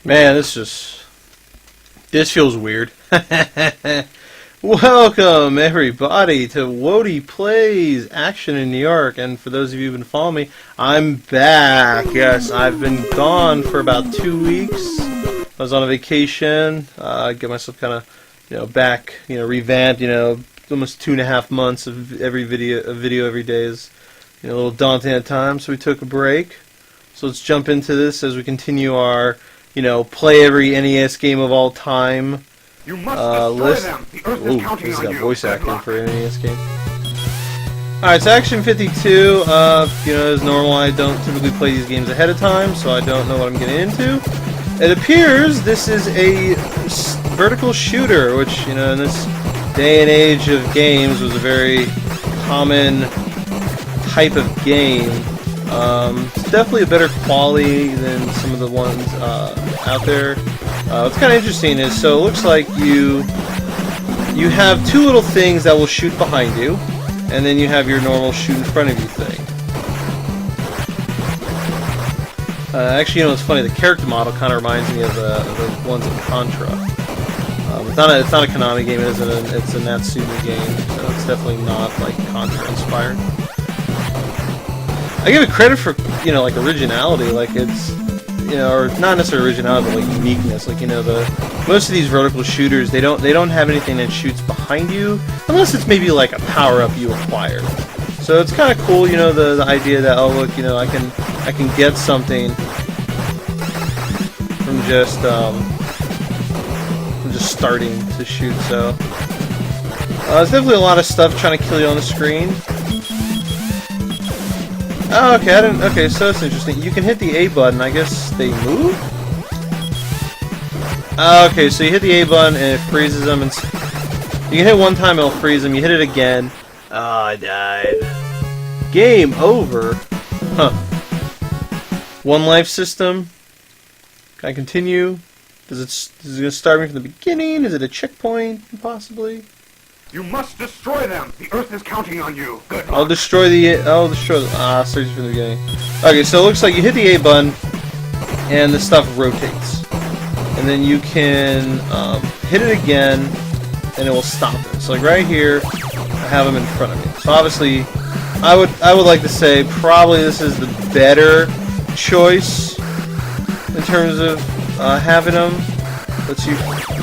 Man, this feels weird. Welcome everybody to Woady Plays Action in New York, and for those of you who've been following me, I'm back. Yes, I've been gone for about 2 weeks. I was on a vacation, get myself kind of, back, revamped. Almost 2.5 months of video every day is, a little daunting at times. So we took a break. So let's jump into this as we continue our play every NES game of all time You must list. them. The Earth Ooh, is counting this is on got you. voice Good acting luck. for an NES game. Alright, so Action 52, as normal, I don't typically play these games ahead of time, so I don't know what I'm getting into. It appears this is a vertical shooter, which, in this day and age of games was a very common type of game. It's definitely a better quality than some of the ones out there. What's kind of interesting is, so it looks like you have two little things that will shoot behind you, and then you have your normal shoot in front of you thing. Actually, it's funny, the character model kind of reminds me of the ones in Contra. It's not a Konami game, it's a Natsume game, so it's definitely not like Contra inspired. I give it credit for, like originality, like it's, or not necessarily originality, but like uniqueness. Like, most of these vertical shooters, they don't have anything that shoots behind you, unless it's maybe like a power-up you acquire. So it's kind of cool, the idea that, oh look, I can get something from just starting to shoot. So there's definitely a lot of stuff trying to kill you on the screen. Oh, okay, okay, so that's interesting. You can hit the A button, I guess they move? Okay, so you hit the A button and it freezes them, and you can hit one time, it'll freeze them, you hit it again. Oh, I died. Game over? Huh. One life system. Can I continue? Is it going to start me from the beginning? Is it a checkpoint, possibly? You must destroy them. The Earth is counting on you. Good luck. I'll destroy the starts from the beginning. Okay, so it looks like you hit the A button, and the stuff rotates, and then you can hit it again, and it will stop it. So like right here, I have them in front of me. So obviously, I would like to say probably this is the better choice in terms of having them. Lets you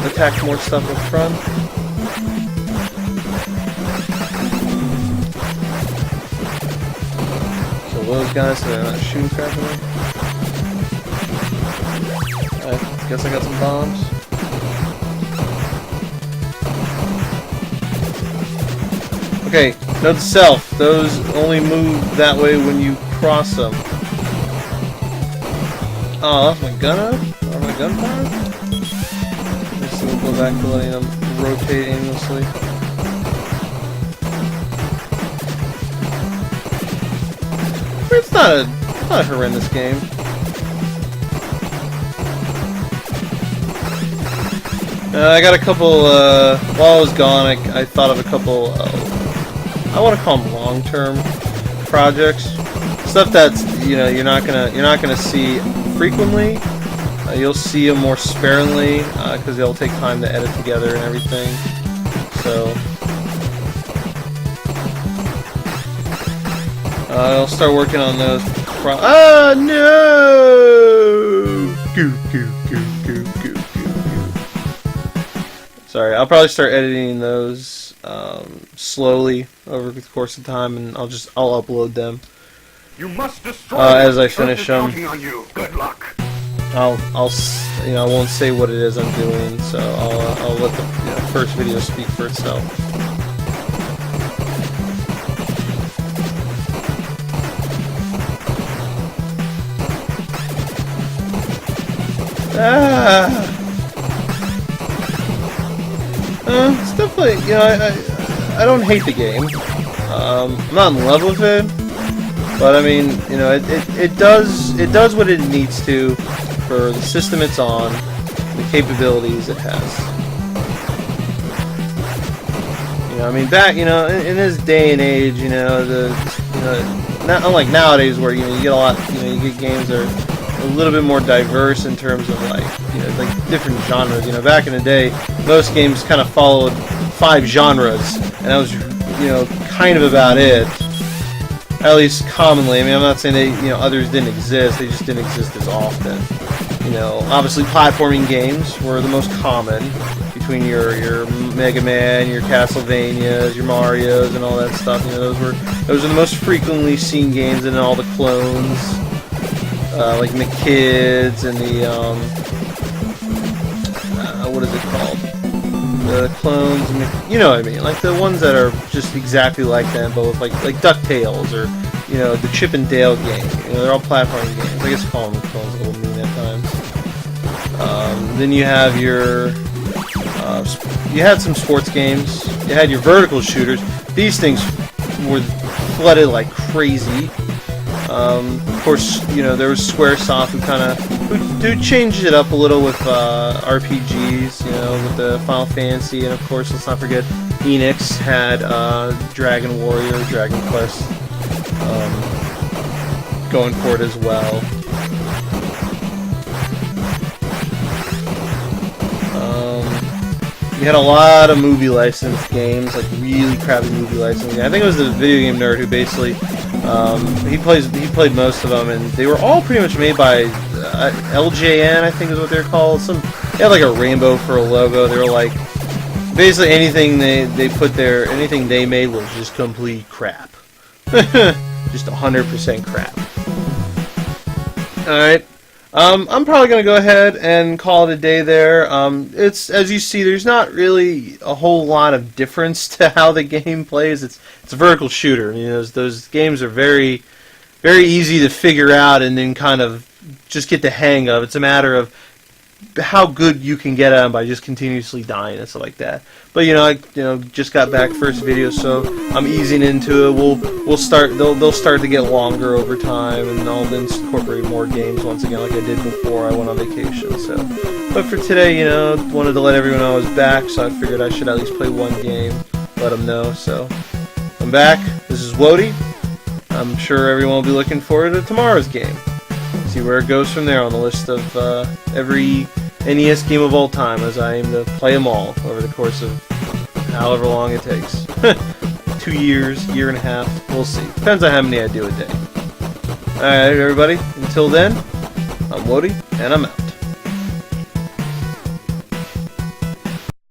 attack more stuff up front. Those guys, so they're not shooting crap at me. I guess I got some bombs. Okay, note to self, those only move that way when you cross them. Oh, that's my gun up? Or my gun power? Guess we'll go back to letting them rotate aimlessly. It's not a horrendous game. I got a couple, while I was gone, I thought of a couple, I want to call them long-term projects. Stuff that's, you're not gonna see frequently. You'll see them more sparingly, because they'll take time to edit together and everything. So I'll start working on those. Ah, no! Goo, goo, goo, goo, goo, goo, goo. Sorry, I'll probably start editing those slowly over the course of time, and I'll upload them. You must destroy as I them. finish The Earth them. is counting on you. Good luck. I won't say what it is I'm doing, so I'll let the first video speak for itself. It's definitely, I don't hate the game. I'm not in love with it, but I mean, it does what it needs to for the system it's on, the capabilities it has. I mean, back, in this day and age, not unlike nowadays where you get a lot, you get games that are a little bit more diverse in terms of like different genres. Back in the day, most games kind of followed 5 genres, and that was kind of about it. At least commonly. I mean, I'm not saying that others didn't exist; they just didn't exist as often. Obviously, platforming games were the most common between your Mega Man, your Castlevanias, your Marios, and all that stuff. Those are the most frequently seen games, and then all the clones, like McKids and the what is it called? The clones, you know what I mean? Like the ones that are just exactly like them, but with like DuckTales or the Chip and Dale game. They're all platforming games. I guess calling them clones a little mean at times. Then you have your you had some sports games. You had your vertical shooters. These things were flooded like crazy. Of course, there was Squaresoft who changed it up a little with RPGs, with the Final Fantasy, and of course, let's not forget, Enix had Dragon Warrior, Dragon Quest going for it as well. You had a lot of movie licensed games, like really crappy movie licensed. I think it was the Video Game Nerd who basically he played most of them, and they were all pretty much made by LJN, I think is what they're called. They had like a rainbow for a logo. They were like basically anything they put there, anything they made was just complete crap, just 100% crap. All right. I'm probably going to go ahead and call it a day there. It's, as you see, there's not really a whole lot of difference to how the game plays. It's a vertical shooter. Those games are very, very easy to figure out and then kind of just get the hang of. It's a matter of how good you can get at them by just continuously dying and stuff like that. But I just got back first video, so I'm easing into it. We'll start. They'll start to get longer over time, and I'll then incorporate more games once again, like I did before I went on vacation. So, but for today, wanted to let everyone know I was back, so I figured I should at least play one game, let them know. So I'm back. This is Woady. I'm sure everyone will be looking forward to tomorrow's game. See where it goes from there on the list of every NES game of all time, as I aim to play them all over the course of however long it takes. 2 years, year and a half, we'll see. Depends on how many I do a day. Alright, everybody, until then, I'm Woody, and I'm out.